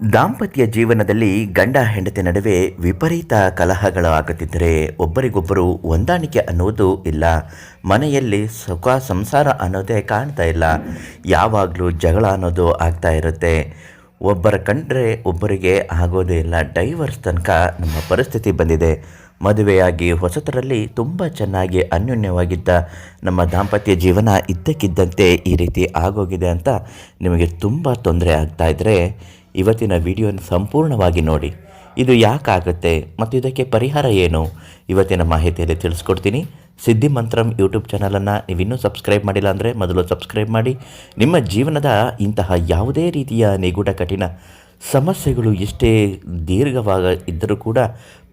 ದಾಂಪತ್ಯ ಜೀವನದಲ್ಲಿ ಗಂಡ ಹೆಂಡತಿ ನಡುವೆ ವಿಪರೀತ ಕಲಹಗಳು ಆಗುತ್ತಿದ್ದರೆ ಒಬ್ಬರಿಗೊಬ್ಬರು ಹೊಂದಾಣಿಕೆ ಅನ್ನುವುದು ಇಲ್ಲ. ಮನೆಯಲ್ಲಿ ಸುಖ ಸಂಸಾರ ಅನ್ನೋದೇ ಕಾಣ್ತಾ ಇಲ್ಲ. ಯಾವಾಗಲೂ ಜಗಳ ಅನ್ನೋದು ಆಗ್ತಾ ಇರುತ್ತೆ. ಒಬ್ಬರ ಕಂಡ್ರೆ ಒಬ್ಬರಿಗೆ ಆಗೋದೇ ಇಲ್ಲ. ಡೈವರ್ಸ್ ತನಕ ನಮ್ಮ ಪರಿಸ್ಥಿತಿ ಬಂದಿದೆ. ಮದುವೆಯಾಗಿ ಹೊಸತರಲ್ಲಿ ತುಂಬ ಚೆನ್ನಾಗಿ ಅನ್ಯೋನ್ಯವಾಗಿದ್ದ ನಮ್ಮ ದಾಂಪತ್ಯ ಜೀವನ ಇದ್ದಕ್ಕಿದ್ದಂತೆ ಈ ರೀತಿ ಆಗೋಗಿದೆ ಅಂತ ನಿಮಗೆ ತುಂಬ ತೊಂದರೆ ಆಗ್ತಾ ಇದ್ದರೆ ಇವತ್ತಿನ ವಿಡಿಯೋನ ಸಂಪೂರ್ಣವಾಗಿ ನೋಡಿ. ಇದು ಯಾಕಾಗುತ್ತೆ ಮತ್ತು ಇದಕ್ಕೆ ಪರಿಹಾರ ಏನು, ಇವತ್ತಿನ ಮಾಹಿತಿಯಲ್ಲಿ ತಿಳಿಸ್ಕೊಡ್ತೀನಿ. ಸಿದ್ಧಿ ಮಂತ್ರಂ ಯೂಟ್ಯೂಬ್ ಚಾನಲನ್ನು ನೀವಿನ್ನೂ ಸಬ್ಸ್ಕ್ರೈಬ್ ಮಾಡಿಲ್ಲ ಅಂದರೆ ಮೊದಲು ಸಬ್ಸ್ಕ್ರೈಬ್ ಮಾಡಿ. ನಿಮ್ಮ ಜೀವನದ ಇಂತಹ ಯಾವುದೇ ರೀತಿಯ ನಿಗೂಢ ಕಠಿಣ ಸಮಸ್ಯೆಗಳು ಎಷ್ಟೇ ದೀರ್ಘವಾಗ ಇದ್ದರೂ ಕೂಡ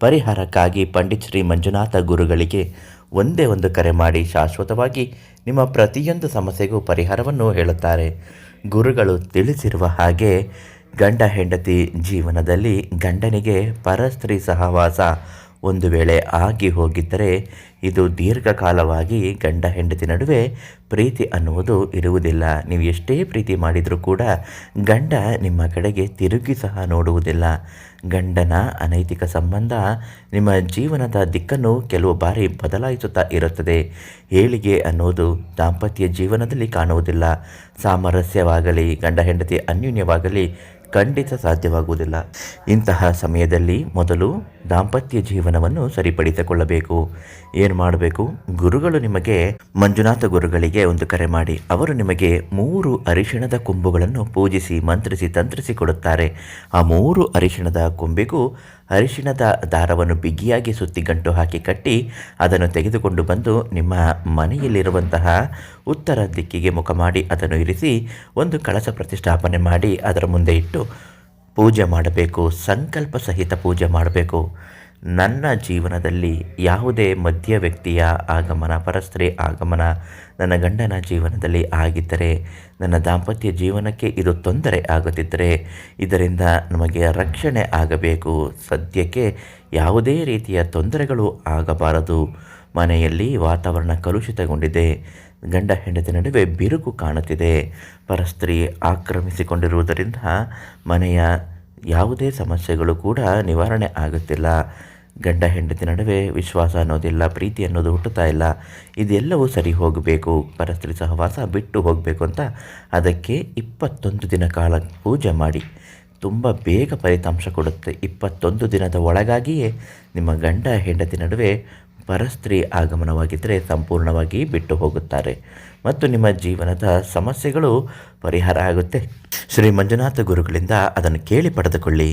ಪರಿಹಾರಕ್ಕಾಗಿ ಪಂಡಿತ್ ಶ್ರೀ ಮಂಜುನಾಥ ಗುರುಗಳಿಗೆ ಒಂದೇ ಒಂದು ಕರೆ ಮಾಡಿ ಶಾಶ್ವತವಾಗಿ ನಿಮ್ಮ ಪ್ರತಿಯೊಂದು ಸಮಸ್ಯೆಗೂ ಪರಿಹಾರವನ್ನು ಹೇಳುತ್ತಾರೆ. ಗುರುಗಳು ತಿಳಿಸಿರುವ ಹಾಗೆ ಗಂಡ ಹೆಂಡತಿ ಜೀವನದಲ್ಲಿ ಗಂಡನಿಗೆ ಪರಸ್ತ್ರೀ ಸಹವಾಸ ಒಂದು ವೇಳೆ ಆಗಿ ಹೋಗಿದ್ದರೆ ಇದು ದೀರ್ಘಕಾಲವಾಗಿ ಗಂಡ ಹೆಂಡತಿ ನಡುವೆ ಪ್ರೀತಿ ಅನ್ನುವುದು ಇರುವುದಿಲ್ಲ. ನೀವು ಎಷ್ಟೇ ಪ್ರೀತಿ ಮಾಡಿದರೂ ಕೂಡ ಗಂಡ ನಿಮ್ಮ ಕಡೆಗೆ ತಿರುಗಿ ಸಹ ನೋಡುವುದಿಲ್ಲ. ಗಂಡನ ಅನೈತಿಕ ಸಂಬಂಧ ನಿಮ್ಮ ಜೀವನದ ದಿಕ್ಕನ್ನು ಕೆಲವು ಬಾರಿ ಬದಲಾಯಿಸುತ್ತಾ ಇರುತ್ತದೆ. ಏಳಿಗೆ ಅನ್ನೋದು ದಾಂಪತ್ಯ ಜೀವನದಲ್ಲಿ ಕಾಣುವುದಿಲ್ಲ. ಸಾಮರಸ್ಯವಾಗಲಿ ಗಂಡ ಹೆಂಡತಿ ಅನ್ಯೋನ್ಯವಾಗಲಿ ಖಂಡಿತ ಸಾಧ್ಯವಾಗುವುದಿಲ್ಲ. ಇಂತಹ ಸಮಯದಲ್ಲಿ ಮೊದಲು ದಾಂಪತ್ಯ ಜೀವನವನ್ನು ಸರಿಪಡಿಸಿಕೊಳ್ಳಬೇಕು. ಏನು ಮಾಡಬೇಕು? ಗುರುಗಳು ನಿಮಗೆ ಮಂಜುನಾಥ ಗುರುಗಳಿಗೆ ಒಂದು ಕರೆ ಮಾಡಿ ಅವರು ನಿಮಗೆ 3 ಅರಿಶಿಣದ ಕೊಂಬುಗಳನ್ನು ಪೂಜಿಸಿ ಮಂತ್ರಿಸಿ ತಂತ್ರಿಸಿ ಕೊಡುತ್ತಾರೆ. ಆ 3 ಅರಿಶಿಣದ ಕೊಂಬೆಗೂ ಅರಿಶಿಣದ ದಾರವನ್ನು ಬಿಗಿಯಾಗಿ ಸುತ್ತಿ ಗಂಟು ಹಾಕಿ ಕಟ್ಟಿ ಅದನ್ನು ತೆಗೆದುಕೊಂಡು ಬಂದು ನಿಮ್ಮ ಮನೆಯಲ್ಲಿರುವಂತಹ ಉತ್ತರ ದಿಕ್ಕಿಗೆ ಮುಖ ಮಾಡಿ ಅದನ್ನು ಇರಿಸಿ ಒಂದು ಕಳಶ ಪ್ರತಿಷ್ಠಾಪನೆ ಮಾಡಿ ಅದರ ಮುಂದೆ ಇಟ್ಟು ಪೂಜೆ ಮಾಡಬೇಕು. ಸಂಕಲ್ಪ ಸಹಿತ ಪೂಜೆ ಮಾಡಬೇಕು. ನನ್ನ ಜೀವನದಲ್ಲಿ ಯಾವುದೇ ಮಧ್ಯ ವ್ಯಕ್ತಿಯ ಆಗಮನ, ಪರಸ್ತ್ರೀ ಆಗಮನ ನನ್ನ ಗಂಡನ ಜೀವನದಲ್ಲಿ ಆಗಿದ್ದರೆ, ನನ್ನ ದಾಂಪತ್ಯ ಜೀವನಕ್ಕೆ ಇದು ತೊಂದರೆ ಆಗುತ್ತಿದ್ದರೆ ಇದರಿಂದ ನಮಗೆ ರಕ್ಷಣೆ ಆಗಬೇಕು. ಸದ್ಯಕ್ಕೆ ಯಾವುದೇ ರೀತಿಯ ತೊಂದರೆಗಳು ಆಗಬಾರದು. ಮನೆಯಲ್ಲಿ ವಾತಾವರಣ ಕಲುಷಿತಗೊಂಡಿದೆ. ಗಂಡ ಹೆಂಡತಿ ನಡುವೆ ಬಿರುಕು ಕಾಣುತ್ತಿದೆ. ಪರಸ್ತ್ರೀ ಆಕ್ರಮಿಸಿಕೊಂಡಿರುವುದರಿಂದ ಮನೆಯ ಯಾವುದೇ ಸಮಸ್ಯೆಗಳು ಕೂಡ ನಿವಾರಣೆ ಆಗುತ್ತಿಲ್ಲ. ಗಂಡ ಹೆಂಡತಿ ನಡುವೆ ವಿಶ್ವಾಸ ಅನ್ನೋದಿಲ್ಲ, ಪ್ರೀತಿ ಅನ್ನೋದು ಹುಟ್ಟುತ್ತಾ ಇಲ್ಲ. ಇದೆಲ್ಲವೂ ಸರಿ ಹೋಗಬೇಕು, ಪರಸ್ತ್ರೀ ಸಹವಾಸ ಬಿಟ್ಟು ಹೋಗಬೇಕು ಅಂತ ಅದಕ್ಕೆ 21 ದಿನ ಕಾಲ ಪೂಜೆ ಮಾಡಿ ತುಂಬ ಬೇಗ ಫಲಿತಾಂಶ ಕೊಡುತ್ತೆ. 21 ದಿನದ ಒಳಗಾಗಿಯೇ ನಿಮ್ಮ ಗಂಡ ಹೆಂಡತಿ ನಡುವೆ ಪರಸ್ತ್ರೀ ಆಗಮನವಾಗಿದ್ದರೆ ಸಂಪೂರ್ಣವಾಗಿ ಬಿಟ್ಟು ಹೋಗುತ್ತಾರೆ ಮತ್ತು ನಿಮ್ಮ ಜೀವನದ ಸಮಸ್ಯೆಗಳು ಪರಿಹಾರ ಆಗುತ್ತೆ. ಶ್ರೀ ಮಂಜುನಾಥ ಗುರುಗಳಿಂದ ಅದನ್ನು ಕೇಳಿ ಪಡೆದುಕೊಳ್ಳಿ.